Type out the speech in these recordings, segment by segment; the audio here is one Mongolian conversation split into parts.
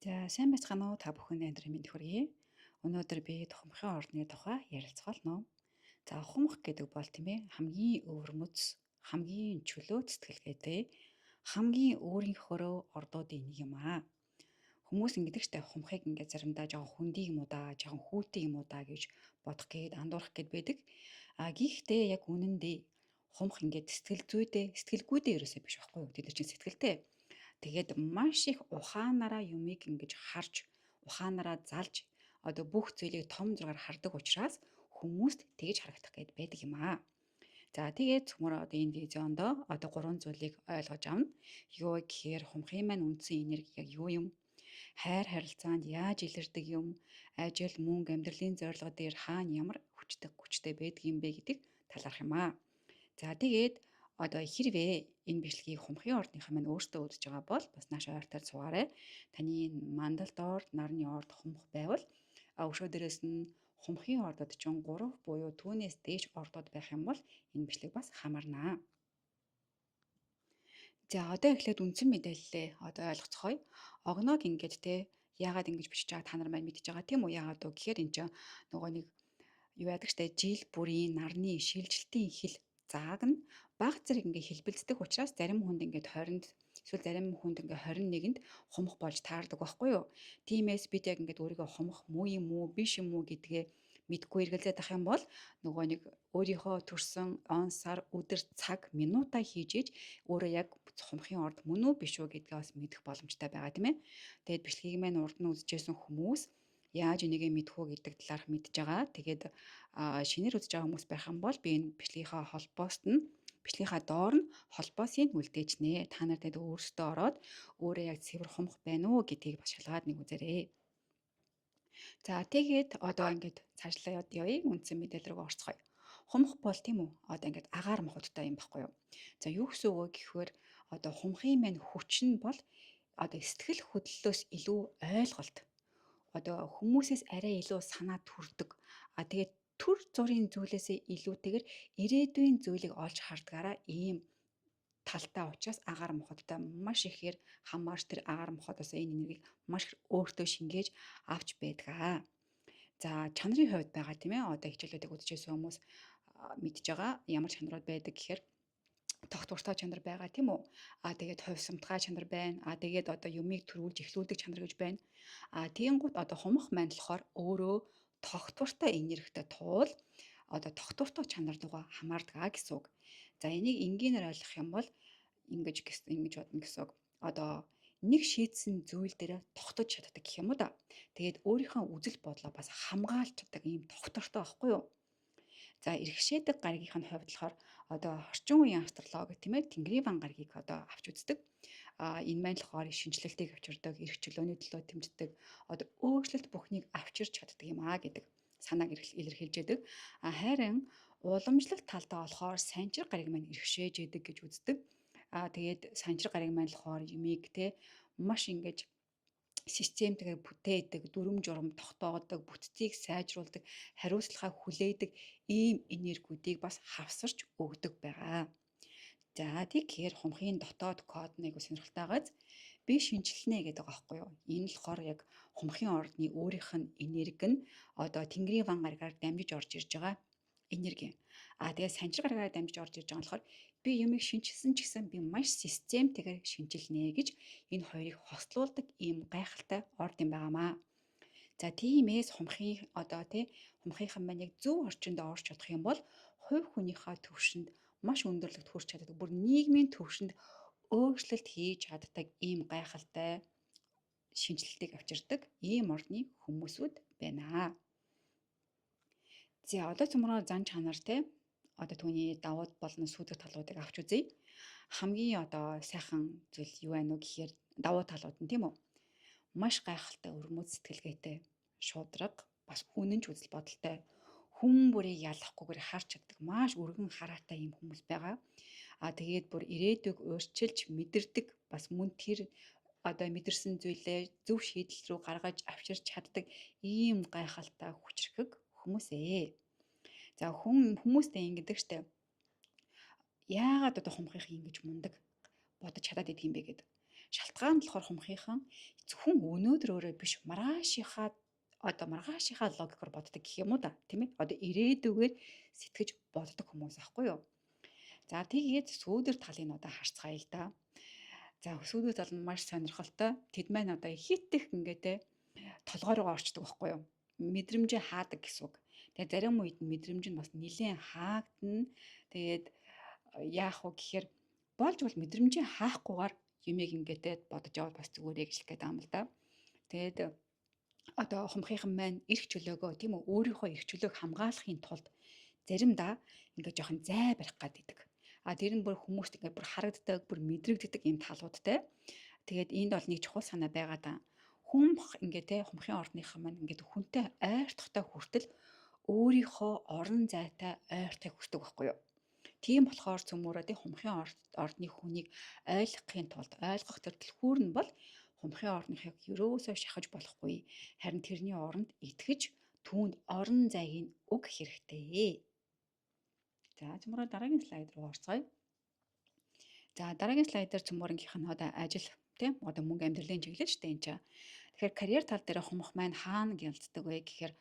За сайн байцгаана уу та бүхэн өнөөдрийн мэнд хүргэе. Өнөөдөр би тухамхын орны тухай ярилцгаална. За ухамх гэдэг бол тийм ээ хамгийн өвөрмөц, хамгийн чөлөө сэтгэлгээтэй, хамгийн өөрийнхөөрөө ордуудын нэг юм аа. Хүмүүс ингэдэг штэ ухамхыг ингээд заримдаа жоохон хүндий юм уу да, жоохон хүүтэй юм уу да гэж бодох гээд андуурах гээд байдаг. А гэхдээ яг үнэндээ ухамх ингээд сэтгэл зүйдээ, сэтгэлгүйдээ ерөөсөө биш байхгүй юу? Тэд нар чинь сэтгэлтэй. Тэгээд маш их ухаанаараа юмыг ингэж харж, ухаанаараа залж одоо бүх зүйлийг том зургаар хардаг учраас хүмүүст тэгж харагдах гээд байдаг юм аа. За тэгээд цөмөр одоо энэ видеондоо одоо гурван зүйлийг ойлгож авна. Юу гэхээр хумхын маань үндсэн энерги яг юу юм? Хайр харилцаанд яаж илэрдэг юм? Ажил, мөнгө, амьдралын зорилго дээр хаана ямар хүчтэй байдаг юм бэ гэдэг талаарх юм аа. За тэгээд одоо хэрвээ энэ бичлэгийг хумхын ордынхан маань өөртөө үзэж байгаа бол бас нааш ойртол цугаарай. Таны мандалд орд, нарны орд хумх байвал өшөө дээрээс нь хумхын ордод ч 3 буюу түүнээс дээш ордод байх юм бол энэ бичлэг бас хамаарнаа. За одоо эхлээд үндсэн мэдээллээ одоо ойлгоцгоё. Огноог ингэж те яагаад ингэж бичиж байгаа та нар маань мэдж байгаа тийм үү? Яагаад вэ гэхээр эн чинь нөгөө нэг юу яадаг штэ жил бүрийн нарны шилжилтийн хил зааг нь баг зэрэг ингээ хэлбэлцдэг учраас зарим хүнд ингээ 20-нд эсвэл зарим хүнд ингээ 21-нд хумх болж таардаг байхгүй юу. Тиймээс бид яг ингээ өөрийгөө хумх муу юм уу биш юм уу гэдгээ мэдгүй эргэлзээд ах юм бол нөгөө нэг өөрийнхөө төрсэн он сар өдөр цаг минутаа хийж иж өөрөө яг хумхын орд мөн үү биш үү гэдгээ бас мэдэх боломжтой байгаа тийм ээ. Тэгээд бичлэгийг маань урд нь үзчихсэн хүмүүс яаж энийгээ мэдэх үү гэдэг талаарх мэдж байгаа. Тэгээд шинээр үзэж байгаа хүмүүс байх юм бол би энэ бичлэгийнхаа холбоост нь бичлэгийнхаа доор нь холбоосыг үлдээжнэ. Та нар тэгээд өөрсдөө ороод өөрөө яг цэвэр хумх байна уу гэдгийг бас шалгаад нэг үзээрэй. За тэгээд одоо ингээд цаашлаа явъя. Үндсэн мэдээлэл рүү орцгоё. Хумх бол тийм үү? Одоо ингээд агаар мохоттой юм баггүй юу? За юу гэсэн үг вэ гэхээр одоо хумхын маань хүч нь бол одоо сэтгэл хөдлөлөөс илүү ойлголт одоо хүмүүсээс арай илүү санаа төрдөг. Тэгээд төр зүрийн зүйлээсээ илүүтэйгээр ирээдүйн зүйлийг олж хардгаараа ийм талтай учраас агаар мохоттой маш ихээр хамаарч тэр агаар мохотоос энэ энергийг маш их өөртөө шингээж авч байдгаа. За чанарын хувьд байгаа тийм ээ одоо хичээлүүдийг үзчихсэн хүмүүс мэдж байгаа ямар чанарууд байдаг гэхээр тогтвортой чанар байгаа тийм үү? Тэгээд хувьсамтгай чанар байна. Тэгээд одоо юмыг төрүүлж эхлүүлдэг чанар гэж байна. Тэгэнгუთ одоо хумх маань болохоор өөрөө тогтвортой энергитэй туул одоо тогтвортой чанар руугаа хамаардаг гэсэн үг. За энийг энгийнээр ойлгох юм бол ингэж бодно гэсэн үг. Одоо нэг шийдсэн зүйл дээр тогтож чаддаг гэх юм уу да. Тэгээд өөрийнхөө үзэл бодлоо бас хамгаалж чаддаг ийм тогтвортой байхгүй юу? За эргшээдэг гаригийнх нь хувьд болохоор одоо орчин үеийн астрологи тийм ээ Тэнгэрийн ван гаригийг одоо авч үздэг. Энэ маань болохоор шинжлэлтийг авчирдаг, эрх чөлөөний төлөө тэмцдэг, одоо өөрчлөлт бүхнийг авчирч чаддаг юм аа гэдэг санааг илэрхийлж яадаг. Харин уламжлалт талдаа болохоор санчир гариг маань эргшээж яадаг гэж үздэг. Тэгээд санчир гариг маань болохоор юмыг те маш ингэж системтэйгээр бүтээдэг, дүрм журм тогтоогодог, бүтцийг сайжруулдаг, хариуцлагаа хүлээдэг ийм энергиудыг бас хавсарч өгдөг байгаа. За тэгэхээр хумхын дотоод код нэг сонирхолтой байгааз би шинжилнэ гэдэг байгаа байхгүй юу? Энэ л болохоор яг хумхын ордны өөрийнх нь энерги нь одоо Тэнгэрийн ван гаригаар дамжиж орж ирж байгаа энерги. Тэгээд санчир гаригаар дамжиж орж ирж байгаа болохоор би юмыг шинжилсэн ч гэсэн би маш системтэйгээр шинжилнэ гэж энэ хоёрыг хослуулдаг ийм гайхалтай орд юм байнамаа. За тиймээс хумхын одоо хумхынхан маань яг зөв орчинд орж чадах юм бол хувь хүнийхээ төвшөнд маш өндөрлөгт хүрч чаддаг. Бүр нийгмийн төвшөнд өөрчлөлт хийж чаддаг ийм гайхалтай шинжилтийг авчирдаг ийм ордны хүмүүсүүд байна. За одоо цөмрөө зан чанар одоо түүний давууд болон сүйдэх талуудыг авч үзье. Хамгийн одоо сайхан зүйл юу байна вэ гэхээр давуу талууд нь тийм үү? Маш гайхалтай өрмөц сэтгэлгээтэй, шударга, бас үнэнч үзэл бодолтой, хүн бүрийг ялахгүйгээр харж чаддаг маш өргөн хараатай юм хүмүүс байгаа. Тэгээд бүр ирээдүйг өөрчилж мэдэрдэг бас мөн тэр одоо мэдэрсэн зүйлээ зөв шийдэл рүү гаргаж авчирч чаддаг ийм гайхалтай хүчрхэг хүмүүсээ. За хүмүүстэй ингэдэг штэ. Яагаад одоо хумхих ингэж мундаг бодож чадаад идэг юм бэ гэдэг. Шалтгаан нь болохоор хумхийнхан зөвхөн өнөөдрөөрөө биш маргаашийнхаа логикоор боддог гэх юм уу да, тийм ээ? Одоо ирээдүгээр сэтгэж боддог хүмүүс аахгүй юу? За тэгээд сүүдэр талын одоо харцгаая л да. За сүүдэр тал нь маш сонирхолтой. Тэд маань одоо хит их ингээд те толгой руу орчдөг байхгүй юу? Мэдрэмжээ хаадаг гэсэн үг. Тэгээ зарим үед мэдрэмж нь бас нилээн хаагдана. Тэгээд яах вэ гэхээр болж бол мэдрэмжээ хаахгүйгээр юмыг ингээдээ бодож яваад бас зүгээр яг хэлэх гээд байгаа юм л да. Тэгээд одоо хумхийнхан маань эрх чөлөөгөө тийм үү өөрийнхөө эрх чөлөөг хамгаалахын тулд заримдаа ингээд жоохон зай барих гэдэг. А тэр нь бүр хүмүүст ингээд бүр харагддаг, бүр мэдрэгддэг юм талуудтай. Тэгээд энд бол нэг чухал санаа байгаа даа. Хүмх ингээд те хумхын орныхан маань ингээд хүнтэй ойртохтой хүртэл өөрийнхөө орон зайтай ойртой хүсдэг байхгүй юу? Тийм болохоор цөмөрөө тий хумхын орны хүнийг ойлгохын тулд ойлгох төр дэлгүүр нь бол хумхын орныхыг ерөөсөө шахаж болохгүй. Харин тэрний оронд итгэж түүнд орон зайг нь өг хэрэгтэй. За цөмөрөө дараагийн слайд руу орцгоё. За дараагийн слайдаар цөмөрөнгийнх нь одоо ажил тийм одоо мөнгө амьдралын чиглэл шүү дээ энэ чинь. Тэгэхээр карьер тал дээр хумх маань хаана гялцдаг вэ гэхээр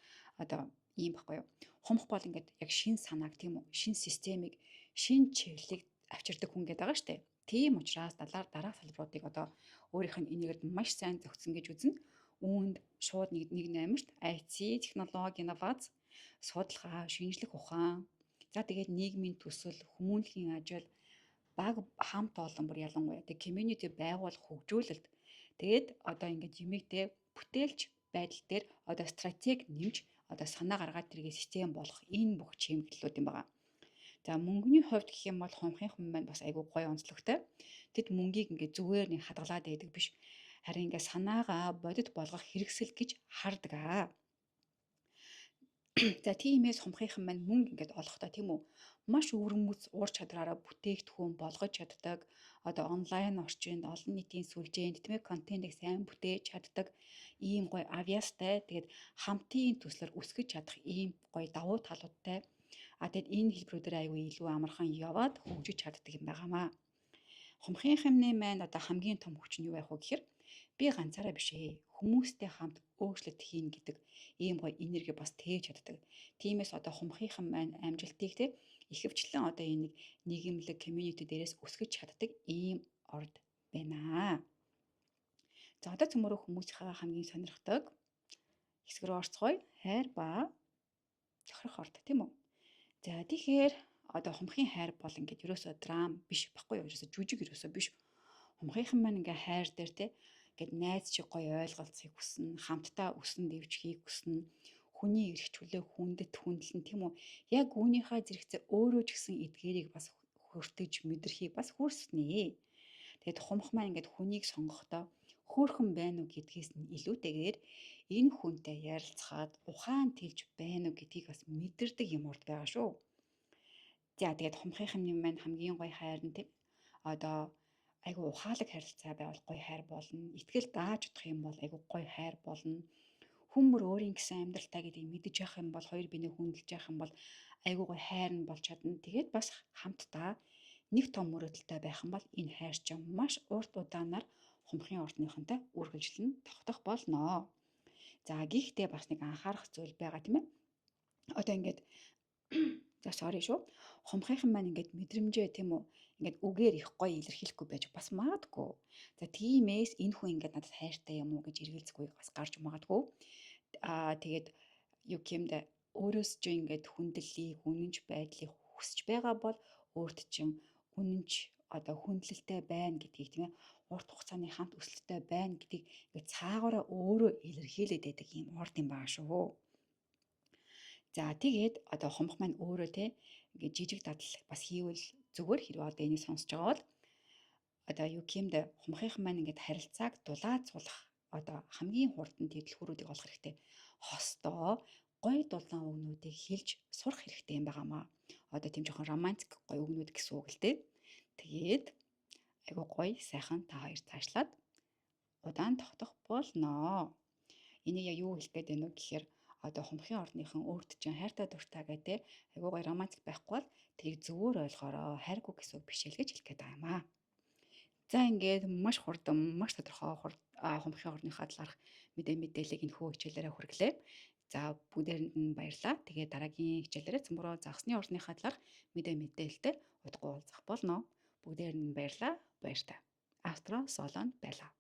одоо ийм баггүй юу. Хумх бол ингээд яг шин санааг тийм үү шин системийг шин чиглэлийг авчирдаг хүн гэдэг байгаа шүү дээ. Тийм учраас дараах салбаруудыг одоо өөрийнх нь энийгэд маш сайн зохицсон гэж үзнэ. Үүнд шууд 1-8-т IT, технологи, инновац, судалгаа, шинжлэх ухаан, за тэгээд нийгмийн төсөл, хүмүүнлэгийн ажил, баг хамт олон бүр ялангуяа тэг community байгуулах хөгжүүлэлт тэгээд одоо ингээд юмэгтэй бүтээлч байдал дээр одоо стратеги нэмж одоо санаа гаргаад тэргээ систем болгох энэ бүх чиглэлүүд юм байна. За мөнгөний хувьд гэх юм бол хумхын хүмүүс маань бас айгүй гоё онцлогтой. Тэд мөнгийг ингээд зүгээр нэг хадгалаад байдаг биш. Харин ингээд санаагаа бодит болгох хэрэгсэл гэж хардаг аа. За тиймээс хумхийнхан маань мөнгө ингээд олохдоо тийм үү маш өвөрмөц уур чадвараараа бүтээгдэхүүн болгож чаддаг. Одоо онлайн орчинд олон нийтийн сүлжээнд тийм ээ контентыг сайн бүтээж чаддаг. Ийм гоё авьяастай тэгээд хамтын төслөөр өсгөж чадах ийм гоё давуу талуудтай. А тэгэд энэ хэлбэрүүдээр аягүй илүү амархан яваад хөгжиж чаддаг юм байгаамаа. Хумхийнхан маань одоо хамгийн том хүч нь юу байх вэ гэхээр би ганцаараа биш ээ. Хүмүүстэй хамт өөрчлөлт хийн гэдэг ийм гоё энерги бас тээж чаддаг. Тиймээс одоо хумхийнхан маань амжилтыг те ихэвчлэн одоо энэ нийгэмлэг community дээрээс өсгөж чаддаг ийм орд байна. За одоо цөмөрөө хүмүүсийнхээ хамгийн сонирхдаг хэсэг рүү орцгоё. Хайр ба тохирох орд тийм үү? За тэгэхээр одоо хумхын хайр бол ингээд ерөөсөө драм биш баггүй юу? Ерөөсөө жүжиг ерөөсөө биш. Хумхийнхан маань ингээ хайр дээр те ингээд найз шиг гоё ойлголцохыг хүснэ, хамтдаа өснө дэвжихийг хүснэ, хүний эрх чөлөө хүндэт хүндлэн тийм үү? Яг үүнийхээ зэрэгцээ өөрөө ч гэсэн эдгээрийг бас хүртэж мэдрэхийг бас хүрснэ. Тэгэд хумх маань ингээд хүнийг сонгохдоо хөөхөн байна уу гэдгээс нь илүүтэйгээр энэ хүнтэй ярилцахад ухаан тэлж байна уу гэдгийг бас мэдэрдэг юм урд байгаа шүү. За тэгээд хумхийнхан юм маань хамгийн гоё хайр нь тийм одоо айгу ухаалаг харилцаа байвал гоё хайр болно. Итгэл дааж удах юм бол айгу гоё хайр болно. Хүмүүр өөрийн гэсэн амьдралтай гэдгийг мэдэж явах юм бол хоёр бинээ хүндэлж явах юм бол айгу гоё хайр нь болж чадна. Тэгээд бас хамтдаа нэг том мөрөөдөлтэй байх юм бол энэ хайр чинь маш урт удаанаар хумхын ордныхонтой үргэлжлэн тогтох болно. За гэхдээ бас нэг анхаарах зүйл байгаа тийм ээ. Одоо ингээд за sorry шүү. Хумхийнхан маань ингээд мэдрэмжээ тийм үү ингээд үгээр их гоё илэрхийлэхгүй байж бас магадгүй. За тиймээс энэ хүн ингээд надад хайртай юм уу гэж эргэлзэхгүй бас гарч магадгүй. Тэгээд юу гэмдэ өөрөөс ч ингээд хүндлэлийг, үнэнч байдлыг хүсэж байгаа бол өөрт чинь үнэнч одоо хүндлэлтэй байна гэдгийг тийм ээ урт хугацааны хамт өсөлттэй байна гэдгийг ингээд цаагаараа өөрөө илэрхийлээд байдаг юм орд юм баа шүү. За тэгээд одоо хумх маань өөрөө те ингээд жижиг дадал бас хийвэл зүгээр хэрэг одоо энийг сонсож байгаа бол одоо юу гэмдэ хумхийнхан маань ингээд харилцааг дулаацуулах одоо хамгийн хурдан дэлгүүрүүдийг олох хэрэгтэй. Хостоо гоё дулаан үгнүүдийг хэлж сурах хэрэгтэй юм байгаамаа. Одоо тийм жоохон романтик гоё үгнүүд гэсэн үг л дээ. Тэгээд айгу гоё сайхан та хоёр цаашлаад удаан тогтох болно. Энийг яг юу хэлэх гээд байна вэ гэхээр одоо хумхын орныхан өөрт чинь хайртай дуртай гэдэг айгуу гоё романтик байхгүй бол тэрийг зөвөр ойлгоорой хайргүй гэсэн үг биш л гэж хэлэх гээд байгаа юм аа. За ингээд маш хурдан, маш тодорхой хумхын орныхаа талаарх мэдээллийг энэхүү хичээлээрээ хүргэлээ. За бүгдээрэнд нь баярлалаа. Тэгээ дараагийн хичээлээрээ цөмбөрөө загсны орныхаа талаарх мэдээлэлтэй удахгүй уулзах болно. Бүгдээрэнд нь баярлалаа. Баяр та. Астро Солон байлаа.